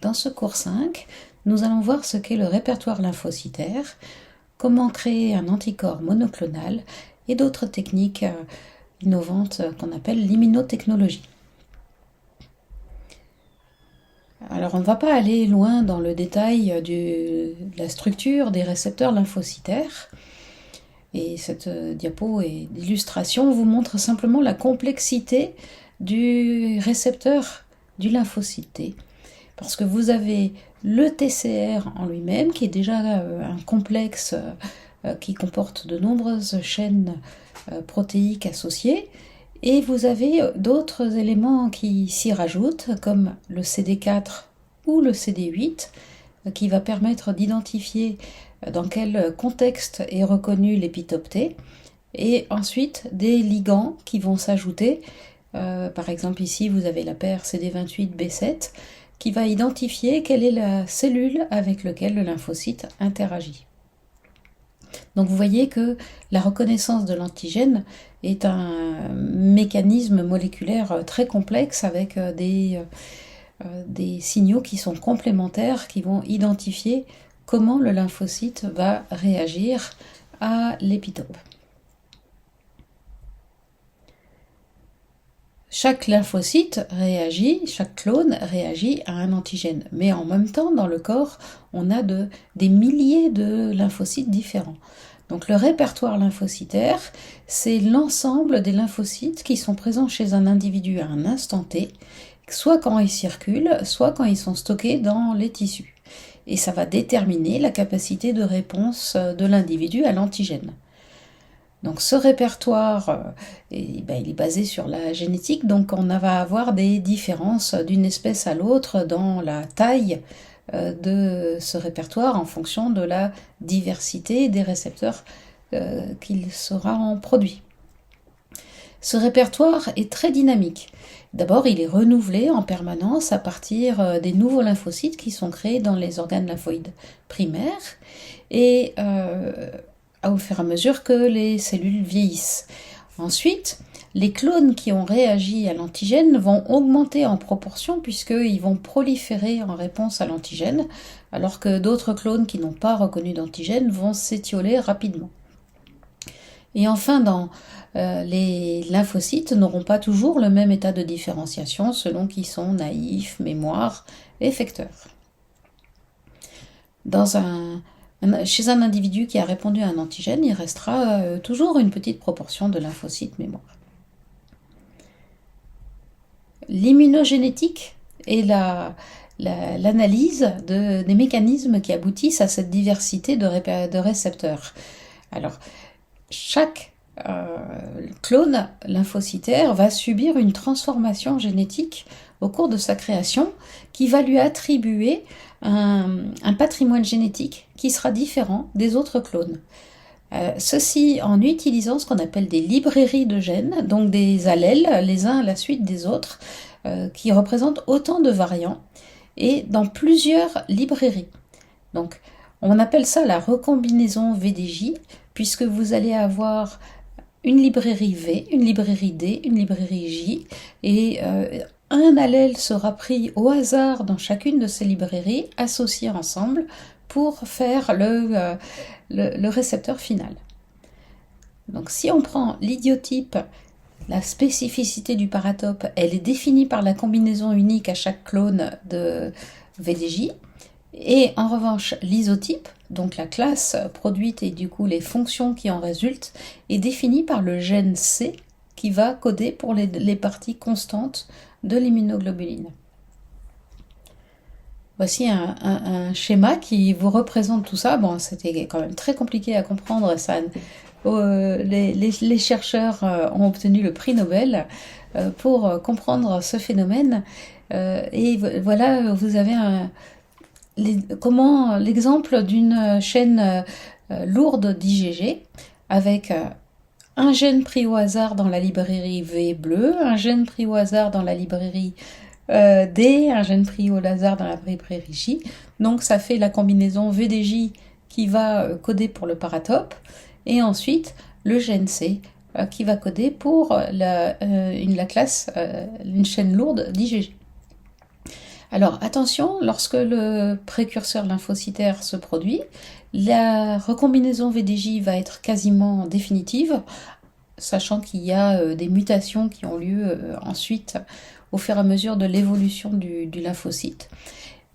Dans ce cours 5, nous allons voir ce qu'est le répertoire lymphocytaire, comment créer un anticorps monoclonal et d'autres techniques innovantes qu'on appelle l'immunotechnologie. Alors on ne va pas aller loin dans le détail de la structure des récepteurs lymphocytaires. Et cette diapo et d'illustration vous montre simplement la complexité du récepteur du lymphocyte T. Parce que vous avez le TCR en lui-même, qui est déjà un complexe qui comporte de nombreuses chaînes protéiques associées, et vous avez d'autres éléments qui s'y rajoutent, comme le CD4 ou le CD8, qui va permettre d'identifier dans quel contexte est reconnu l'épitope T, et ensuite des ligands qui vont s'ajouter. Par exemple ici vous avez la paire CD28B7 qui va identifier quelle est la cellule avec laquelle le lymphocyte interagit. Donc vous voyez que la reconnaissance de l'antigène est un mécanisme moléculaire très complexe avec des signaux qui sont complémentaires, qui vont identifier comment le lymphocyte va réagir à l'épitope. Chaque lymphocyte réagit, chaque clone réagit à un antigène. Mais en même temps, dans le corps, on a des milliers de lymphocytes différents. Donc le répertoire lymphocytaire, c'est l'ensemble des lymphocytes qui sont présents chez un individu à un instant T, soit quand ils circulent, soit quand ils sont stockés dans les tissus. Et ça va déterminer la capacité de réponse de l'individu à l'antigène. Donc ce répertoire, il est basé sur la génétique, donc on va avoir des différences d'une espèce à l'autre dans la taille de ce répertoire en fonction de la diversité des récepteurs qu'il sera en produit. Ce répertoire est très dynamique. D'abord, il est renouvelé en permanence à partir des nouveaux lymphocytes qui sont créés dans les organes lymphoïdes primaires et au fur et à mesure que les cellules vieillissent. Ensuite, les clones qui ont réagi à l'antigène vont augmenter en proportion puisqu'ils vont proliférer en réponse à l'antigène, alors que d'autres clones qui n'ont pas reconnu d'antigène vont s'étioler rapidement. Et enfin, les lymphocytes n'auront pas toujours le même état de différenciation selon qu'ils sont naïfs, mémoire, effecteurs. Chez un individu qui a répondu à un antigène, il restera toujours une petite proportion de lymphocytes mémoire. L'immunogénétique est l'analyse des mécanismes qui aboutissent à cette diversité de récepteurs. Alors, chaque clone lymphocytaire va subir une transformation génétique au cours de sa création qui va lui attribuer un patrimoine génétique qui sera différent des autres clones. Ceci en utilisant ce qu'on appelle des librairies de gènes, donc des allèles les uns à la suite des autres, qui représentent autant de variants et dans plusieurs librairies. Donc on appelle ça la recombinaison VDJ, puisque vous allez avoir une librairie V, une librairie D, une librairie J, et un allèle sera pris au hasard dans chacune de ces librairies, associés ensemble, pour faire le récepteur final. Donc si on prend l'idiotype, la spécificité du paratope, elle est définie par la combinaison unique à chaque clone de VDJ, et en revanche l'isotype, donc la classe produite et du coup les fonctions qui en résultent, est définie par le gène C qui va coder pour les parties constantes de l'immunoglobuline. Voici un schéma qui vous représente tout ça. Bon, c'était quand même très compliqué à comprendre. Les chercheurs ont obtenu le prix Nobel pour comprendre ce phénomène. Et voilà, vous avez l'exemple d'une chaîne lourde d'IgG avec un gène pris au hasard dans la librairie V bleu, un gène pris au hasard dans la librairie D, un gène pris au hasard dans la librairie J. Donc ça fait la combinaison VDJ qui va coder pour le paratope, et ensuite le gène C qui va coder pour la classe, une chaîne lourde d'IgG. Alors attention, lorsque le précurseur lymphocytaire se produit, la recombinaison VDJ va être quasiment définitive, sachant qu'il y a des mutations qui ont lieu ensuite au fur et à mesure de l'évolution du lymphocyte.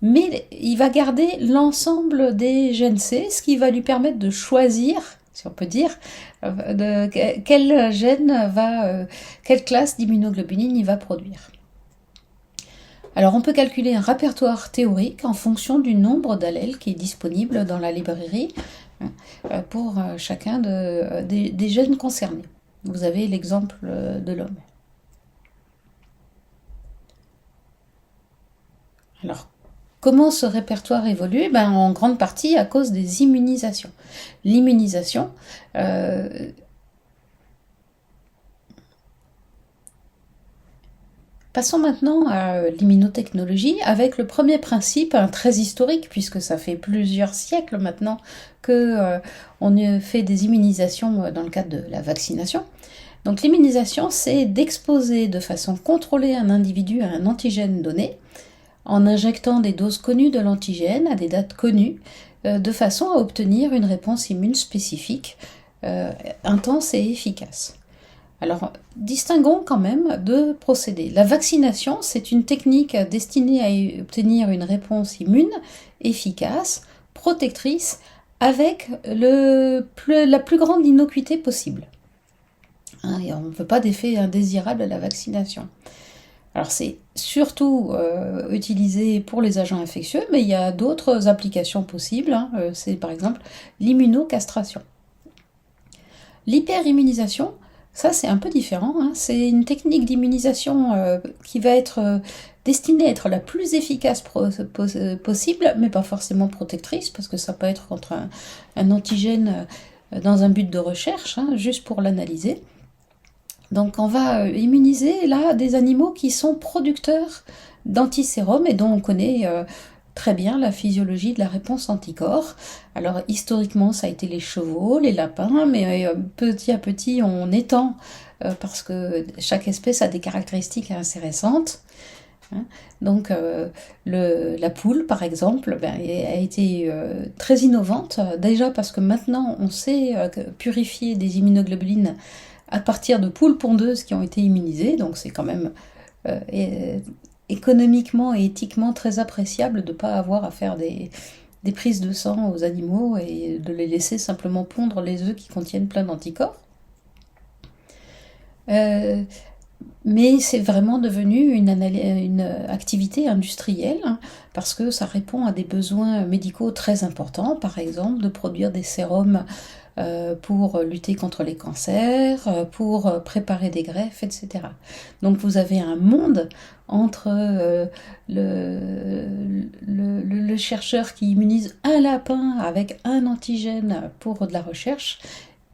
Mais il va garder l'ensemble des gènes C, ce qui va lui permettre de choisir, si on peut dire, quel gène quelle classe d'immunoglobuline il va produire. Alors on peut calculer un répertoire théorique en fonction du nombre d'allèles qui est disponible dans la librairie pour chacun des gènes concernés. Vous avez l'exemple de l'homme. Alors, comment ce répertoire évolue? En grande partie à cause des immunisations. L'immunisation, passons maintenant à l'immunotechnologie avec le premier principe, très historique, puisque ça fait plusieurs siècles maintenant qu'on fait des immunisations dans le cadre de la vaccination. Donc l'immunisation, c'est d'exposer de façon contrôlée un individu à un antigène donné, en injectant des doses connues de l'antigène à des dates connues, de façon à obtenir une réponse immune spécifique, intense et efficace. Alors, distinguons quand même deux procédés. La vaccination, c'est une technique destinée à obtenir une réponse immune efficace, protectrice, avec la plus grande innocuité possible. Et on ne veut pas d'effet indésirable à la vaccination. Alors c'est surtout utilisé pour les agents infectieux, mais il y a d'autres applications possibles. C'est par exemple l'immunocastration. L'hyperimmunisation, ça c'est un peu différent. C'est une technique d'immunisation qui va être destinée à être la plus efficace possible, mais pas forcément protectrice, parce que ça peut être contre un antigène dans un but de recherche, juste pour l'analyser. Donc on va immuniser là des animaux qui sont producteurs d'antisérum et dont on connaît très bien la physiologie de la réponse anticorps. Alors historiquement ça a été les chevaux, les lapins, mais petit à petit on étend parce que chaque espèce a des caractéristiques intéressantes. Donc la poule par exemple a été très innovante, déjà parce que maintenant on sait purifier des immunoglobulines à partir de poules pondeuses qui ont été immunisées, donc c'est quand même économiquement et éthiquement très appréciable de ne pas avoir à faire des prises de sang aux animaux et de les laisser simplement pondre les œufs qui contiennent plein d'anticorps. Mais c'est vraiment devenu une activité industrielle, parce que ça répond à des besoins médicaux très importants, par exemple de produire des sérums pour lutter contre les cancers, pour préparer des greffes, etc. Donc vous avez un monde entre le chercheur qui immunise un lapin avec un antigène pour de la recherche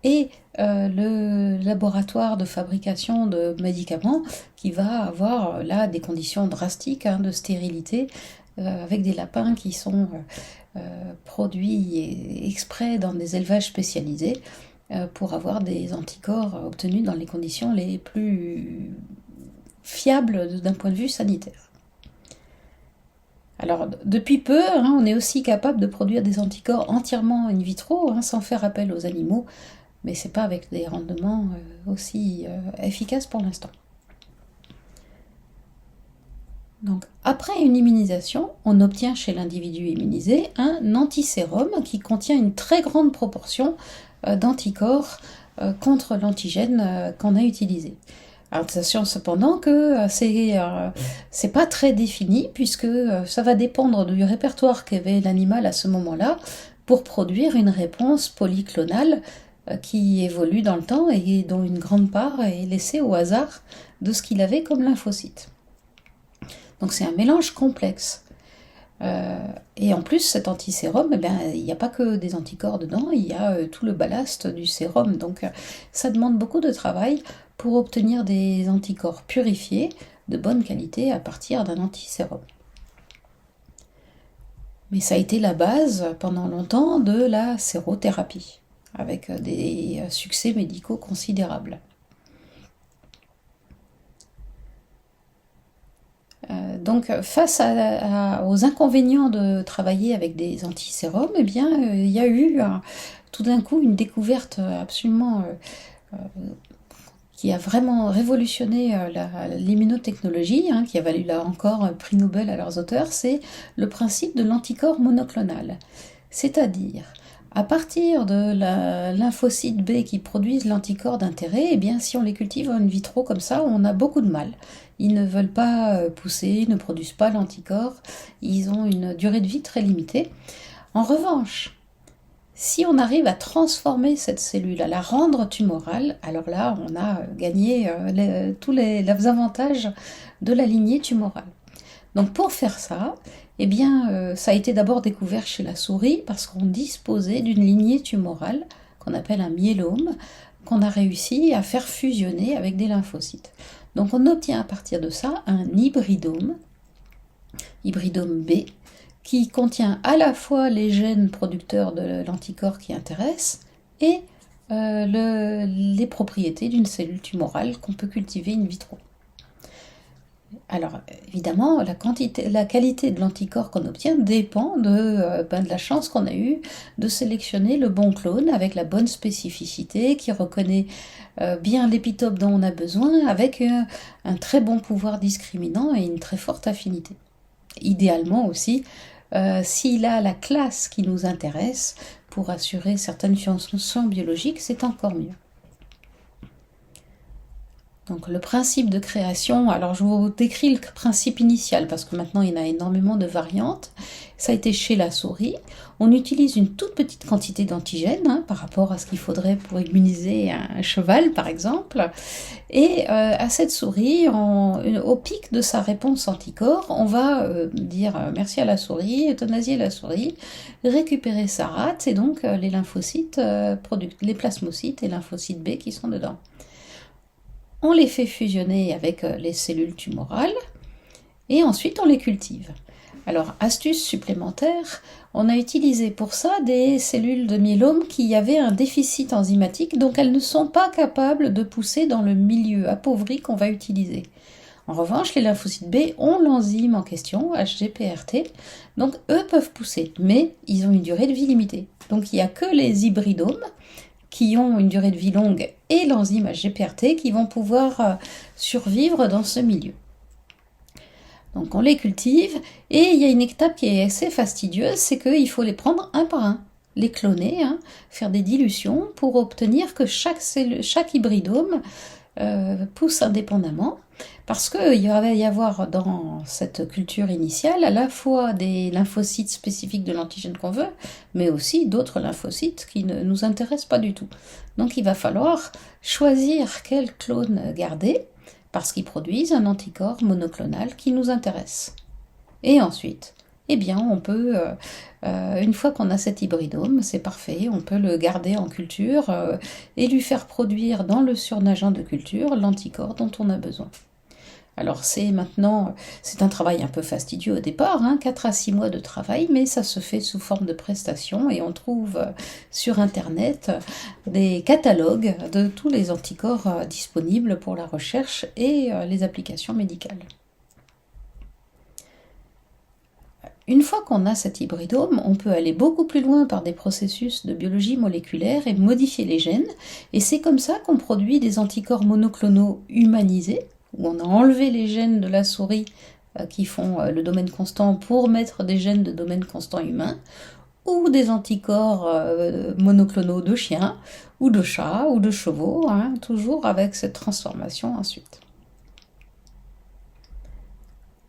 et le laboratoire de fabrication de médicaments qui va avoir là des conditions drastiques de stérilité avec des lapins qui sont produits exprès dans des élevages spécialisés pour avoir des anticorps obtenus dans les conditions les plus fiables d'un point de vue sanitaire. Alors, depuis peu, on est aussi capable de produire des anticorps entièrement in vitro, sans faire appel aux animaux, mais c'est pas avec des rendements aussi efficaces pour l'instant. Donc, après une immunisation, on obtient chez l'individu immunisé un antisérum qui contient une très grande proportion d'anticorps contre l'antigène qu'on a utilisé. Alors, attention cependant que c'est pas très défini, puisque ça va dépendre du répertoire qu'avait l'animal à ce moment-là pour produire une réponse polyclonale qui évolue dans le temps et dont une grande part est laissée au hasard de ce qu'il avait comme lymphocyte. Donc c'est un mélange complexe. Et en plus, cet antisérum, il n'y a pas que des anticorps dedans, il y a tout le ballast du sérum. Donc ça demande beaucoup de travail pour obtenir des anticorps purifiés de bonne qualité à partir d'un antisérum. Mais ça a été la base pendant longtemps de la sérothérapie, avec des succès médicaux considérables. Donc face aux inconvénients de travailler avec des antisérums, eh bien il y a eu tout d'un coup une découverte absolument qui a vraiment révolutionné l'immunotechnologie, qui a valu là encore un prix Nobel à leurs auteurs, c'est le principe de l'anticorps monoclonal. C'est-à-dire, à partir de la lymphocyte B qui produisent l'anticorps d'intérêt, eh bien, si on les cultive in vitro comme ça, on a beaucoup de mal. Ils ne veulent pas pousser, ils ne produisent pas l'anticorps, ils ont une durée de vie très limitée. En revanche, si on arrive à transformer cette cellule, à la rendre tumorale, alors là, on a gagné tous les avantages de la lignée tumorale. Donc pour faire ça, eh bien, ça a été d'abord découvert chez la souris parce qu'on disposait d'une lignée tumorale qu'on appelle un myélome, qu'on a réussi à faire fusionner avec des lymphocytes. Donc on obtient à partir de ça un hybridome B, qui contient à la fois les gènes producteurs de l'anticorps qui intéresse et les propriétés d'une cellule tumorale qu'on peut cultiver in vitro. Alors évidemment, la qualité de l'anticorps qu'on obtient dépend de la chance qu'on a eue de sélectionner le bon clone avec la bonne spécificité qui reconnaît bien l'épitope dont on a besoin avec un très bon pouvoir discriminant et une très forte affinité. Idéalement aussi, s'il a la classe qui nous intéresse pour assurer certaines fonctions biologiques, c'est encore mieux. Donc le principe de création, alors je vous décris le principe initial parce que maintenant il y en a énormément de variantes. Ça a été chez la souris. On utilise une toute petite quantité d'antigènes par rapport à ce qu'il faudrait pour immuniser un cheval par exemple. Et à cette souris, au pic de sa réponse anticorps, on va dire merci à la souris, euthanasier la souris, récupérer sa rate et donc les lymphocytes, les plasmocytes et lymphocytes B qui sont dedans. On les fait fusionner avec les cellules tumorales et ensuite on les cultive. Alors, astuce supplémentaire, on a utilisé pour ça des cellules de myélome qui avaient un déficit enzymatique, donc elles ne sont pas capables de pousser dans le milieu appauvri qu'on va utiliser. En revanche, les lymphocytes B ont l'enzyme en question, HGPRT, donc eux peuvent pousser, mais ils ont une durée de vie limitée. Donc il n'y a que les hybridomes qui ont une durée de vie longue et l'enzyme HGPRT qui vont pouvoir survivre dans ce milieu. Donc on les cultive et il y a une étape qui est assez fastidieuse, c'est qu'il faut les prendre un par un, les cloner, faire des dilutions pour obtenir que chaque hybridome pousse indépendamment, parce qu'il va y avoir dans cette culture initiale à la fois des lymphocytes spécifiques de l'antigène qu'on veut, mais aussi d'autres lymphocytes qui ne nous intéressent pas du tout. Donc il va falloir choisir quel clone garder, parce qu'ils produisent un anticorps monoclonal qui nous intéresse. Et ensuite, eh bien, on peut, une fois qu'on a cet hybridome, c'est parfait, on peut le garder en culture et lui faire produire dans le surnageant de culture l'anticorps dont on a besoin. Alors c'est un travail un peu fastidieux au départ, 4 à 6 mois de travail, mais ça se fait sous forme de prestation et on trouve sur internet des catalogues de tous les anticorps disponibles pour la recherche et les applications médicales. Une fois qu'on a cet hybridome, on peut aller beaucoup plus loin par des processus de biologie moléculaire et modifier les gènes, et c'est comme ça qu'on produit des anticorps monoclonaux humanisés, où on a enlevé les gènes de la souris qui font le domaine constant pour mettre des gènes de domaine constant humain, ou des anticorps monoclonaux de chiens, ou de chats, ou de chevaux, toujours avec cette transformation ensuite.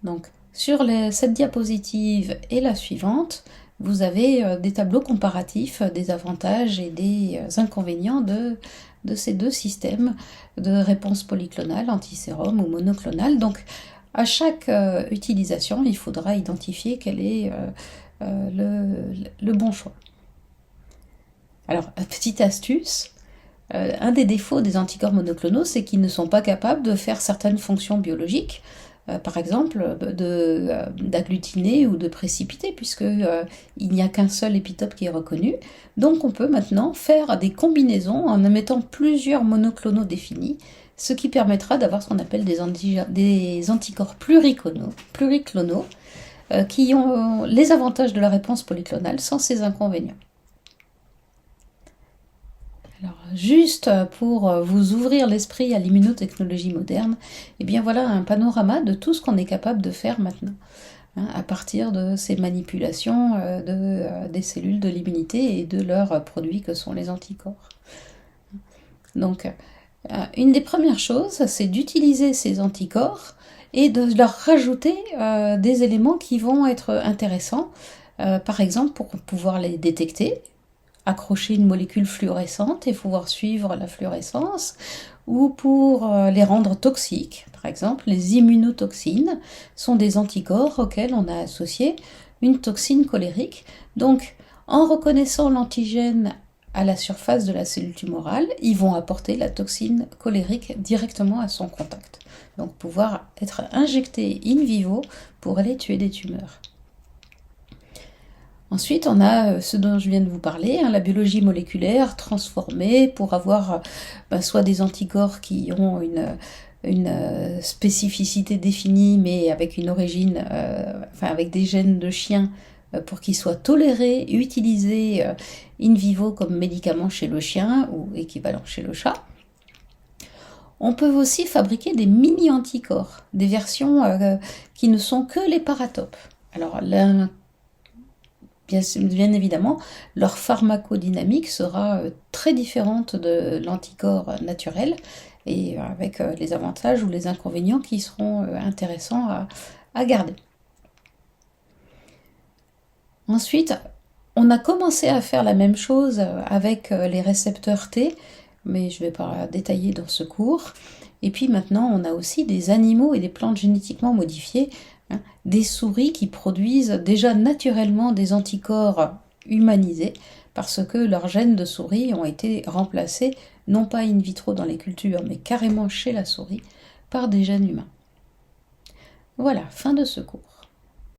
Donc, sur cette diapositive et la suivante, vous avez des tableaux comparatifs des avantages et des inconvénients de ces deux systèmes de réponse polyclonale, antisérum ou monoclonale. Donc, à chaque utilisation, il faudra identifier quel est le bon choix. Alors, petite astuce, un des défauts des anticorps monoclonaux, c'est qu'ils ne sont pas capables de faire certaines fonctions biologiques, par exemple d'agglutiner ou de précipiter, puisqu'il n'y a qu'un seul épitope qui est reconnu. Donc on peut maintenant faire des combinaisons en mettant plusieurs monoclonaux définis ce qui permettra d'avoir ce qu'on appelle des anticorps pluriclonaux, qui ont les avantages de la réponse polyclonale sans ses inconvénients. Alors, juste pour vous ouvrir l'esprit à l'immunotechnologie moderne, et bien voilà un panorama de tout ce qu'on est capable de faire maintenant, à partir de ces manipulations des cellules de l'immunité et de leurs produits que sont les anticorps. Donc, une des premières choses, c'est d'utiliser ces anticorps et de leur rajouter des éléments qui vont être intéressants, par exemple pour pouvoir les détecter, accrocher une molécule fluorescente et pouvoir suivre la fluorescence, ou pour les rendre toxiques. Par exemple, les immunotoxines sont des anticorps auxquels on a associé une toxine colérique. Donc, en reconnaissant l'antigène à la surface de la cellule tumorale, ils vont apporter la toxine colérique directement à son contact. Donc, pouvoir être injectés in vivo pour aller tuer des tumeurs. Ensuite, on a ce dont je viens de vous parler, la biologie moléculaire transformée pour avoir soit des anticorps qui ont une spécificité définie, mais avec une origine, avec des gènes de chien pour qu'ils soient tolérés, utilisés in vivo comme médicament chez le chien ou équivalent chez le chat. On peut aussi fabriquer des mini-anticorps, des versions qui ne sont que les paratopes. Alors, bien évidemment, leur pharmacodynamique sera très différente de l'anticorps naturel et avec les avantages ou les inconvénients qui seront intéressants à garder. Ensuite, on a commencé à faire la même chose avec les récepteurs T, mais je ne vais pas détailler dans ce cours. Et puis maintenant, on a aussi des animaux et des plantes génétiquement modifiées, des souris qui produisent déjà naturellement des anticorps humanisés parce que leurs gènes de souris ont été remplacés, non pas in vitro dans les cultures, mais carrément chez la souris, par des gènes humains. Voilà, fin de ce cours.